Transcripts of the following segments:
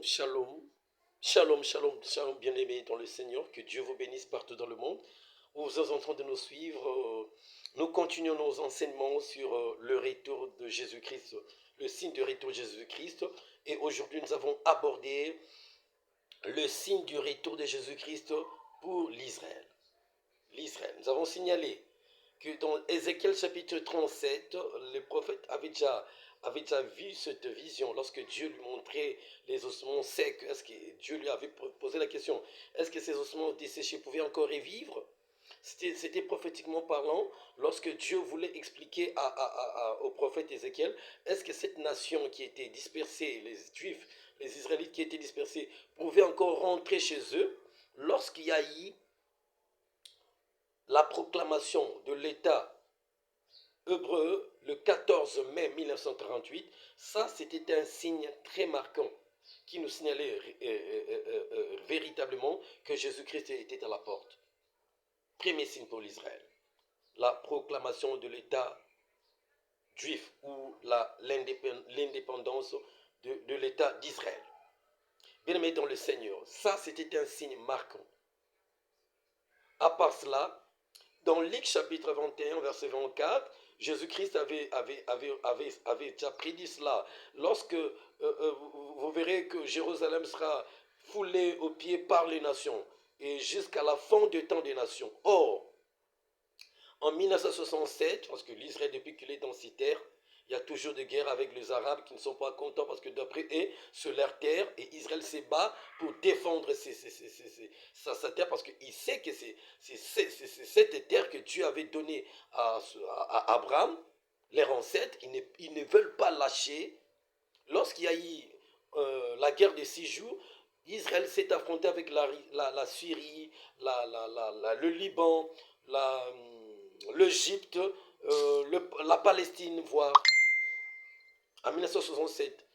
Shalom, shalom, shalom, shalom, bien-aimés dans le Seigneur, que Dieu vous bénisse partout dans le monde. Vous êtes en train de nous suivre. Nous continuons nos enseignements sur le retour de Jésus-Christ, le signe du retour de Jésus-Christ. Et aujourd'hui, nous avons abordé le signe du retour de Jésus-Christ pour l'Israël. Nous avons signalé que dans Ézéchiel chapitre 37, le prophète avait déjà vu cette vision lorsque Dieu lui montrait les ossements secs. Est-ce que Dieu lui avait posé la question, est-ce que ces ossements desséchés pouvaient encore revivre? C'était prophétiquement parlant, lorsque Dieu voulait expliquer au prophète Ézéchiel, est-ce que cette nation qui était dispersée, les Juifs, les Israélites qui étaient dispersés, pouvaient encore rentrer chez eux lorsqu'il y a eu la proclamation de l'État hébreu le 14 mai 1948. Ça, c'était un signe très marquant qui nous signalait véritablement que Jésus-Christ était à la porte. Premier signe pour l'Israël, la proclamation de l'État juif ou l'indépendance de l'État d'Israël. Bien-aimés dans le Seigneur, ça c'était un signe marquant. À part cela, dans Luc chapitre 21, verset 24, Jésus-Christ avait déjà prédit cela. Lorsque vous verrez que Jérusalem sera foulée aux pieds par les nations et jusqu'à la fin du temps des nations. Or, en 1967, parce que l'Israël, depuis qu'il est dans ces terres, il y a toujours des guerres avec les Arabes qui ne sont pas contents parce que d'après eux, c'est leur terre et Israël se bat pour défendre sa terre parce qu'il sait que c'est cette terre que Dieu avait donnée à Abraham, les ancêtres. Ils ne veulent pas lâcher. Lorsqu'il y a eu la guerre de 6 jours, Israël s'est affronté avec la Syrie, le Liban, l'Égypte, la Palestine, voire en 1967.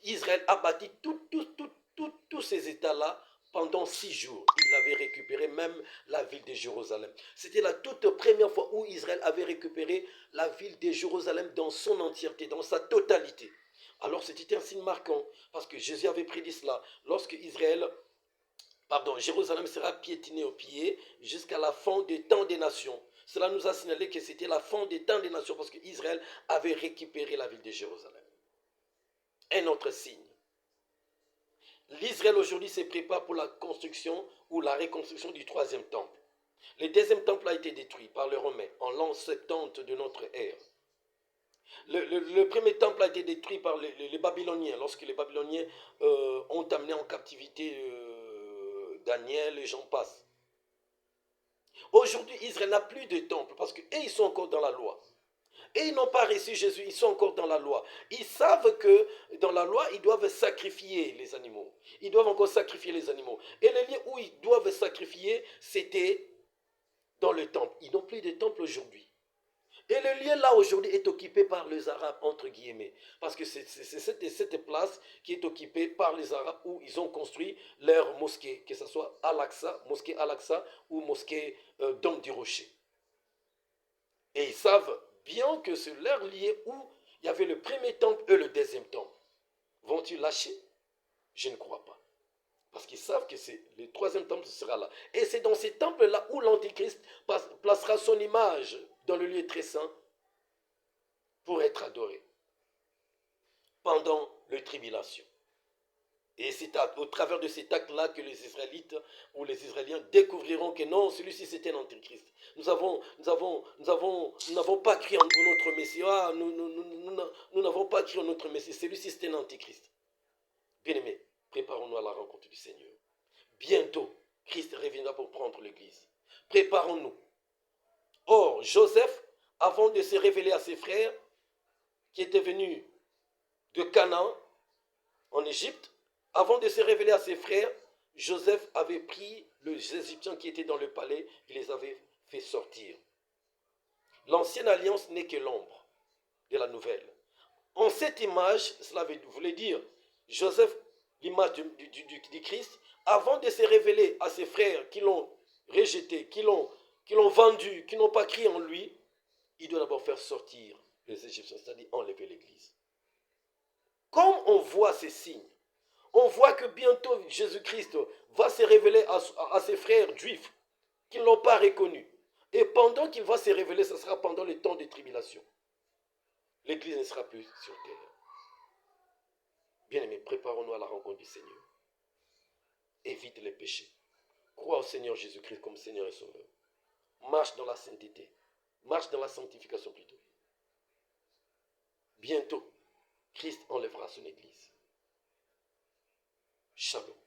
Israël a bâti tous ces États-là pendant 6 jours. Il avait récupéré même la ville de Jérusalem. C'était la toute première fois où Israël avait récupéré la ville de Jérusalem dans son entièreté, dans sa totalité. Alors c'était un signe marquant, parce que Jésus avait prédit cela. Lorsque Jérusalem sera piétinée au pied jusqu'à la fin des temps des nations. Cela nous a signalé que c'était la fin des temps des nations parce qu'Israël avait récupéré la ville de Jérusalem. Un autre signe. L'Israël aujourd'hui se prépare pour la construction ou la reconstruction du troisième temple. Le deuxième temple a été détruit par les Romains en l'an 70 de notre ère. Le premier temple a été détruit par les Babyloniens lorsque les Babyloniens ont amené en captivité Daniel et j'en passe. Aujourd'hui, Israël n'a plus de temple parce qu'eux, ils sont encore dans la loi. Et ils n'ont pas reçu Jésus, ils sont encore dans la loi. Ils savent que dans la loi, ils doivent sacrifier les animaux. Ils doivent encore sacrifier les animaux. Et le lieu où ils doivent sacrifier, c'était dans le temple. Ils n'ont plus de temple aujourd'hui. Et le lieu là aujourd'hui est occupé par les Arabes, entre guillemets. Parce que c'est cette place qui est occupée par les Arabes où ils ont construit leur mosquée, que ce soit Al-Aqsa, mosquée Al-Aqsa ou mosquée Dôme du Rocher. Et ils savent bien que c'est leur lieu où il y avait le premier temple et le deuxième temple. Vont-ils lâcher? Je ne crois pas. Parce qu'ils savent que le troisième temple sera là. Et c'est dans ces temples-là où l'Antichrist placera son image dans le lieu très saint pour être adoré pendant la tribulation. Et c'est au travers de cet acte-là que les Israélites ou les Israéliens découvriront que non, celui-ci c'était l'Antichrist. Nous n'avons pas cru en notre Messie. Ah, nous n'avons pas cru en notre Messie. Celui-ci c'était l'Antichrist. Bien-aimés, préparons-nous à la rencontre du Seigneur. Bientôt, Christ reviendra pour prendre l'Église. Préparons-nous. Or, Joseph, avant de se révéler à ses frères, qui étaient venus de Canaan, en Égypte, avant de se révéler à ses frères, Joseph avait pris les Égyptiens qui étaient dans le palais, il les avait fait sortir. L'ancienne alliance n'est que l'ombre de la nouvelle. En cette image, cela voulait dire, Joseph, l'image du Christ, avant de se révéler à ses frères qui l'ont rejeté, qui l'ont vendu, qui n'ont pas crié en lui, il doit d'abord faire sortir les Égyptiens, c'est-à-dire enlever l'Église. Comme on voit ces signes, On voit que bientôt Jésus-Christ va se révéler à ses frères juifs qui ne l'ont pas reconnu. Et pendant qu'il va se révéler, ce sera pendant le temps de tribulation. L'Église ne sera plus sur terre. Bien-aimés, préparons-nous à la rencontre du Seigneur. Évite les péchés. Crois au Seigneur Jésus-Christ comme Seigneur et Sauveur. Marche dans la sainteté. Marche dans la sanctification plutôt. Bientôt, Christ enlèvera son Église. Shalom.